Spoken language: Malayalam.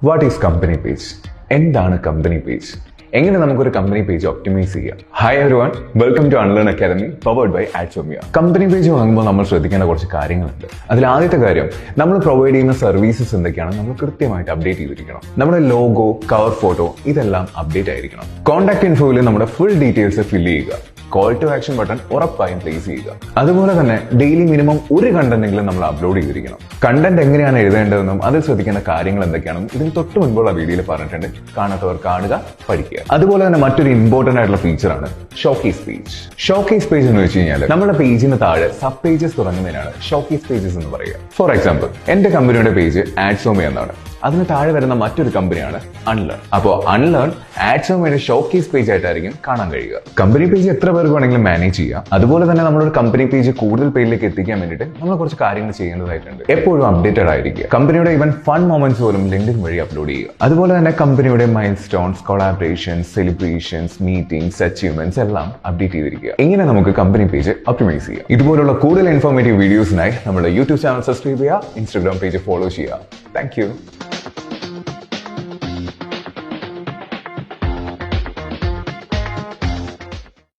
What is company page? എന്താണ് കമ്പനി പേജ്? എങ്ങനെ നമുക്കൊരു കമ്പനി പേജ് ഒപ്റ്റിമൈസ് ചെയ്യാം? Hi everyone, welcome to unlearn academy powered by Adsomia. Company page വാങ്ങുമ്പോൾ നമ്മൾ ശ്രദ്ധിക്കേണ്ട കുറച്ച് കാര്യങ്ങളുണ്ട്. അതിൽ ആദ്യത്തെ കാര്യം, നമ്മൾ പ്രൊവൈഡ് ചെയ്യുന്ന സർവീസസ് എന്തൊക്കെയാണ് നമ്മൾ കൃത്യമായിട്ട് അപ്ഡേറ്റ് ചെയ്തിരിക്കണം. നമ്മുടെ ലോഗോ, കവർ ഫോട്ടോ ഇതെല്ലാം അപ്ഡേറ്റ് ആയിരിക്കണം. കോൺടാക്ട് ഇൻഫോയിൽ നമ്മുടെ ഫുൾ ഡീറ്റെയിൽസ് ഫില്ല് ചെയ്യുക. കോൾ ടു ആക്ഷൻ ബട്ടൺ ഉറപ്പായും പ്ലേസ് ചെയ്യുക. അതുപോലെ തന്നെ ഡെയിലി മിനിമം ഒരു കണ്ടന്റെങ്കിലും നമ്മൾ അപ്ലോഡ് ചെയ്തിരിക്കണം. കണ്ടന്റ് എങ്ങനെയാണ് എഴുതേണ്ടതെന്നും അതിൽ ശ്രദ്ധിക്കേണ്ട കാര്യങ്ങൾ എന്തൊക്കെയാണെന്നും ഇതിന് തൊട്ട് മുൻപുള്ള വീഡിയോയിൽ പറഞ്ഞിട്ടുണ്ട്. കാണാത്തവർ കാണുക, പഠിക്കുക. അതുപോലെ തന്നെ മറ്റൊരു ഇമ്പോർട്ടന്റ് ആയിട്ടുള്ള ഫീച്ചറാണ് ഷോക്കേസ് പേജ്. ഷോക്കേസ് പേജ് എന്ന് വെച്ച് കഴിഞ്ഞാൽ നമ്മുടെ പേജിന് താഴെ സബ് പേജസ് തുടങ്ങുന്നതിനാണ് ഷോക്കേസ് പേജസ് എന്ന് പറയുക. ഫോർ എക്സാമ്പിൾ, എന്റെ കമ്പനിയുടെ പേജ് ആഡ്സോമി എന്നാണ്. അതിന് താഴെ വരുന്ന മറ്റൊരു കമ്പനിയാണ് അൺലേൺ. അപ്പോൾ അൺലേൺ ആഡ്സോമിയുടെ ഷോക്കേസ് പേജ് ആയിട്ടായിരിക്കും കാണാൻ കഴിയുക. കമ്പനി പേജ് എത്ര പേർക്ക് വേണമെങ്കിലും മാനേജ് ചെയ്യാം. അതുപോലെ തന്നെ നമ്മളൊരു കമ്പനി പേജ് കൂടുതൽ പേരിലേക്ക് എത്തിക്കാൻ വേണ്ടിയിട്ട് നമ്മൾ കുറച്ച് കാര്യങ്ങൾ ചെയ്യേണ്ടതായിട്ടുണ്ട്. എപ്പോഴും അപ്ഡേറ്റഡ് ആയിരിക്കുക. കമ്പനിയുടെ ഈവൻ ഫൺ മൊമെന്റ്സ് പോലും ലിങ്ക്ഡിൻ വഴി അപ്ലോഡ് ചെയ്യുക. അതുപോലെ തന്നെ കമ്പനിയുടെ mile stones, collaborations, celebrations, meetings, achievements എല്ലാം അപ്ഡേറ്റ് ചെയ്തിരിക്കുക. ഇങ്ങനെ നമുക്ക് കമ്പനി പേജ് ഒപ്റ്റിമൈസ് ചെയ്യാം. ഇതുപോലുള്ള കൂടുതൽ ഇൻഫോർമേറ്റീവ് വീഡിയോസിനായി നമ്മുടെ യൂട്യൂബ് ചാനൽ സബ്സ്ക്രൈബ് ചെയ്യുക, ഇൻസ്റ്റാഗ്രാം പേജ് ഫോളോ ചെയ്യുക. Thank you.